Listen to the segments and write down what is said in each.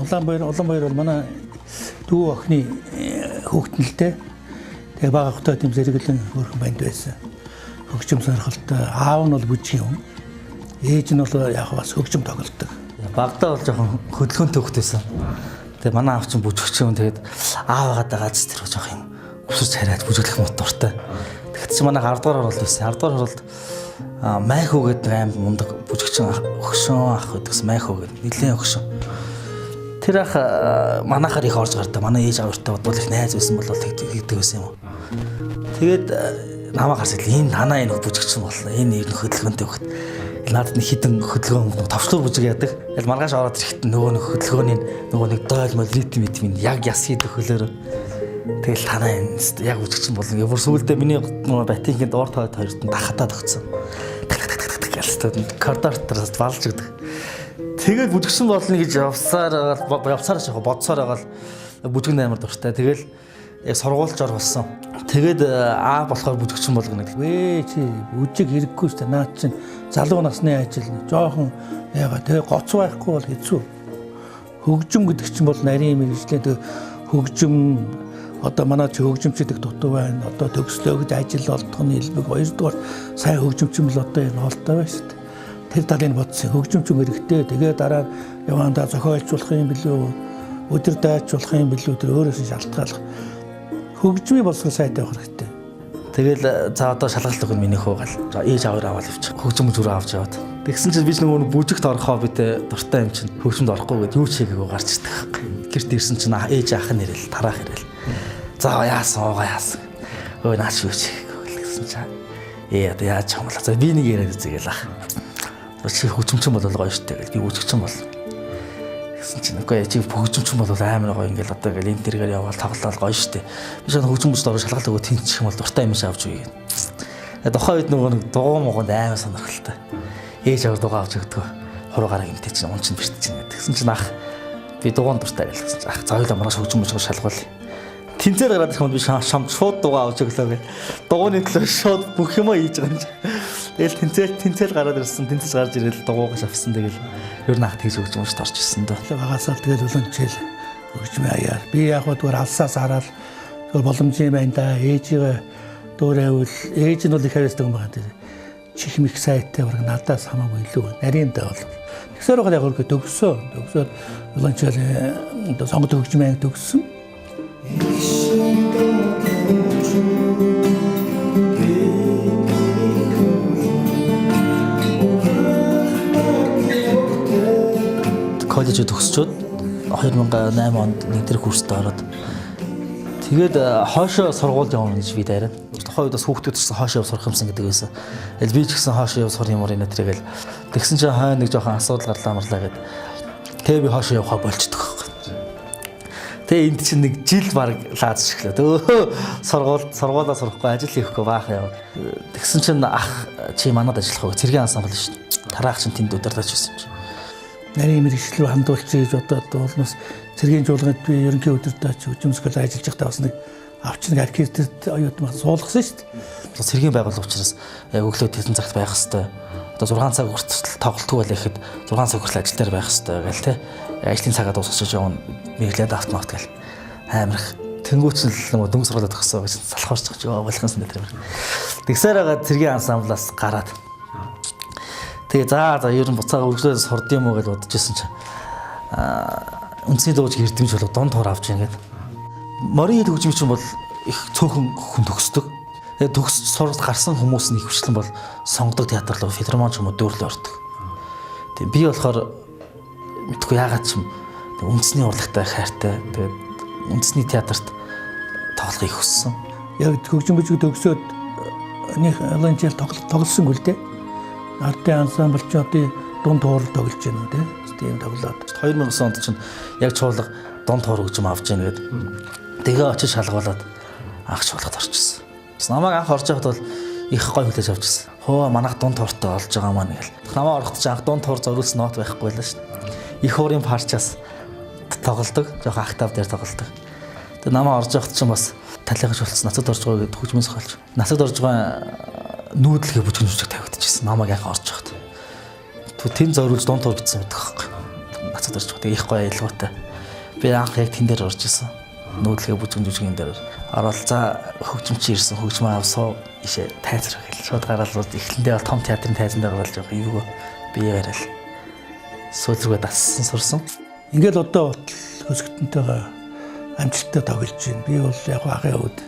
Улаанбаяр бол манай дүү охины хүүхднэлтэй. Тэгээ бага хотоо тийм зэрэглэн хөрхөн банд байсан. Хөгжим сонирхолтой. Аав нь бол бүжгийн хүн. Ээж нь бол яг бас хөгжим тоглодог. Багтаа бол жоохон хөдөлгөөнтэй хөвгтэйсэн. Тэгээ манай аав чинь бүжигч юм. Тэгээд аавгаад гац тэр жоох юм өсөж хараад бүжиглэх мод дуртай. Тэгэхэд чи манай 10 дугаар оролт байсан. 10 дугаар оролт майхуу гэдэг аим мундаг бүжигчин өгшөн ах гэдэгс майхуу гэдэг нэлээд өгшөн. Тэр ах манахаар их орж гардаа. Манай ээж аваартай бодвол их найз байсан бол тэгдэг байсан юм. Тэгээд намаа гарч ирлээ. Энэ танаа энэ бүжигчин болно. Энэ ер нь хөдөлгөөнтэй хөхт. Надад нэг хідэн хөдөлгөөн товчлуу бүжиг яадаг. Тэгэл маргааш ороод ирэхэд нөгөө нэг хөдөлгөөний нөгөө нэг дойл мол ритм яг яс хийдэг хөлөөр. Тэгэл танаа энэ яг бүжигчин болно. Бүр сүүлдээ миний нөгөө батингийн доор тойд хоёрт нь дахатаад өгсөн. Гэлстэй коридортроос балж өгдөг. Тэгээд бүжигчин болно гэж явсаар яг бодсоор байгаа л бүжигний амар дуртай. Тэгэл яг сургуульч ор болсон. Тэгээд болохоор бүжигчин болгоно гэдэг. Вэ чи бүжиг хэрэггүй шүү дээ. Наад чинь залуу насны ажил жоохон яагаад тэгээ гоц байхгүй бол хэцүү. Хөгжим гэдэг чинь бол нарийн мэргэжлээ тэг хөгжим одоо манай чи хөгжимчдэг дутуу байна. Одоо төгслөө гэж ажил олдох нь хэлбэг. Хоёрдугаар сайн хөгжимчин бол одоо энэ хоолтой байна шүү дээ. Тэр талыг бодсон. Хөгжимчин хэрэгтэй. Тэгээ дараа явандаа зохиолжуулах юм билүү? Өдөр дайчуулах юм билүү? Тэр өөрөөсөө шалтгаалах. Хөгжмийн боловсрол сайтай байх хэрэгтэй. Тэгэл за одоо шалгалт өгнө миний хөө гал. За ээж аваар аваад явчих. Хөгжим зүрх авч яваад. Тэгсэн чинь би ч нөгөө бүжигт орохоо битээ дуртай юм чинь хөгжимд орохгүй гэд юу ч хийгээгүй гарч ирдэг. Гэрт ирсэн чинь ээж ах нь ирэл тараах ирэл. За яасан уугаа яасан. Өө наач юу ч хийгээгүй гэсэн чинь. Одоо яаж ч юм бол за би нэг яриад үзэгээл ах. Чи хөгжимчин бол гоё штэ гэл би бүжигчин бол. Гэсэн чинь үгүй чи хөгжимчин бол амар гоё ингээл одоо ингээл интерьерээр яваал тоглолоо гоё штэ. Би шууд хөгжимч дөрөв шалгалт өгөө тэнцчих юм бол дуртай юм шиг авч үгүй. Тухайн үед нөгөө нэг дугуй могонд амар сонирхолтой. Ээж аваар дугаа авч өгдөг. Хуруугаараа гэмтэй чинь унчин бэрт чинь гэсэн чинь ах би дугуун дуртай гэлсэн чинь ах заавал маргааш хөгжимч шалгуул. Тэнцээр гараад ирэх юм би шам шууд дугаа авч өглөө гэл. Дугууны төлөө шууд бүх юмаа хийж байгаа юм. Тэгэл тэнцэл гараад ирсэн. Тэнцэл гарч ирэл дугуугаа шавсан. Тэгэл ер нь ах тэгж хөгжимч орж ирсэн дөө. Багасаа тэгэл улончээл хөгжмийн аяар. Би яг зүгээр алсаас хараад зөв боломж юм байна да. Ээжигээ дүүрэвэл ээж нь бол их хариуцдаг юм байна тэр. Чих мих сайтай баг надаас хамаагүй илүү нарийн даа бол. Тэгсээр байгаа яг хөргө төгсөөд улончээл одоо сонгод хөгжмийн аяг төгссөн. Коллежид төгсчөөд 2008 онд нэгдэр курст ороод тэгээд хоошоо сургуульд явна гэж би дайраа. Тухайн үед бас хүүхдүүд ч хоошоо сурах юмсан гэдэг байсан. Тэгэл би ч гэсэн хоошоо сурах юм уу нэ тэргээл тэгсэн чинь хаа нэг жоохон асуудал гарлаа марлаа гэд. Тэгээ би хоошоо явахаа болчдөг. Тэгээ энд чинь нэг жил баг лааз шиглээ. Сургуулаа сурахгүй ажил хийхгүй баах яа. Тэгсэн чинь ах чи манад ажиллах уу? Цэргийн ансамбл шүү дээ. Тараах чинь тэнд удирдах байсан юм чи. Нарийн мэргэжил рүү хандуулж ийж одоо улмаас цэргийн жуулганд би ерөнхий удирдаач хөгжимсгөл ажиллаж байхдаа бас нэг авч нэг архитект оюут маань суулгасан шүү дээ. Цэргийн байгууллага учраас өглөө тэдэн цагт байх хэвээр. Одоо 6 цаг хүртэл тоглолтгүй байлаа гэхэд 6 цаг хүртэл ажил дээр байх хэвээр гэл те. Ажлын цагаа дуусгаж явна. Мэглээд автомат гэл. Амарх тэнгуүч л нөгөө дүнг сургалаад өгсөн гэж салхуурч байгаа болгонсон дээр. Тэгсээр байгаа цэргийн ансамблаас гараад тэгээ за ер нь буцаага өглөөс сурд юм уу гэж бодож ирсэн чинь үндэсний дууж эрдэмж болоо дон тоор авч яагаад морин хөгжимч юм бол их цөөхөн хүн төгсдөг. Тэгээ төгсч сурд гарсан хүмүүс нь их хвчлэн бол сонгодог театр руу филармон ч юм уу дүүрлээ ордог. Тэгээ би болохоор мэдгүй яагаад ч юм үндэсний урлагтай хайртай. Тэгээд үндэсний театрт тоглохыг хүссэн. Яг хөгжим бүжиг төгсөөд нэг ланчэл тоглосон гүйл дээ. Артын ансамбл ч одоо дунд тоор тоглож байна үү тийм тоглоод 2009 онд чинь яг чуулга дунд тоор хөгжим авч яана гэдэг. Тэгээ очиж шалгуулад анх чуулгад орчихсон. Намайг анх орж байхад бол их гой хүлээж авч ирсэн. Хөө манайх дунд тоортой олж байгаа маань гэл. Намайг ороход чинь анх дунд тоор зориулсан нот байхгүй байлаа шүү дээ. Их уурын парчаас тоглолдог, жоохон актав дээр тоглолдог. Тэгээ намайг орж байхад чинь бас талигаж болцсон. Нацад орж байгаа гэдэг хөгжмийн сохолж. Нацад орж байгаа нүүдлэгээ бүжгэнжүүлж тавигдчихсан. Намайг яг орж байхад. Тэн зориулж дунд тоор битсэн байдаг байхгүй. Нацад орж байгаа. Тэгээ их гоё аялгаатай. Би анх яг тэн дээр орж исэн. Нүүдлэгээ бүжгэн жүжигэн дээр ороод за хөгжимч ирсэн хөгжмөө авсаа ишээ тайзрах гэл шууд гараад эхлэндээ бол том театрын тайзан дээр гарч байгаа юу бие яриад сүүлрүүгээ дассан сурсан. Ингээл одоо хөсгөлтөнтэйгээ амжилттай тоглож байна. Би бол яг ахын үед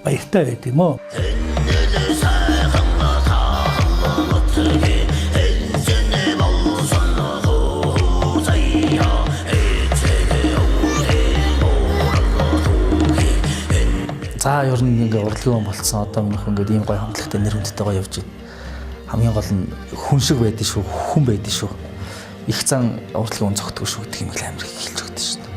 баяртай байд юм уу? За ер нь ингээ урлагийн хүн болцсон одоо минийх ингээ ийм гоё хамтлагтай нэр хүндтэй гоё явж байна. Хамгийн гол нь хүн шиг байдэн шүү, хүн байдэн шүү. Их зан урлагийн хүн зогтгоо шүү гэдэг юм их амар их хэлж өгдөө шүү.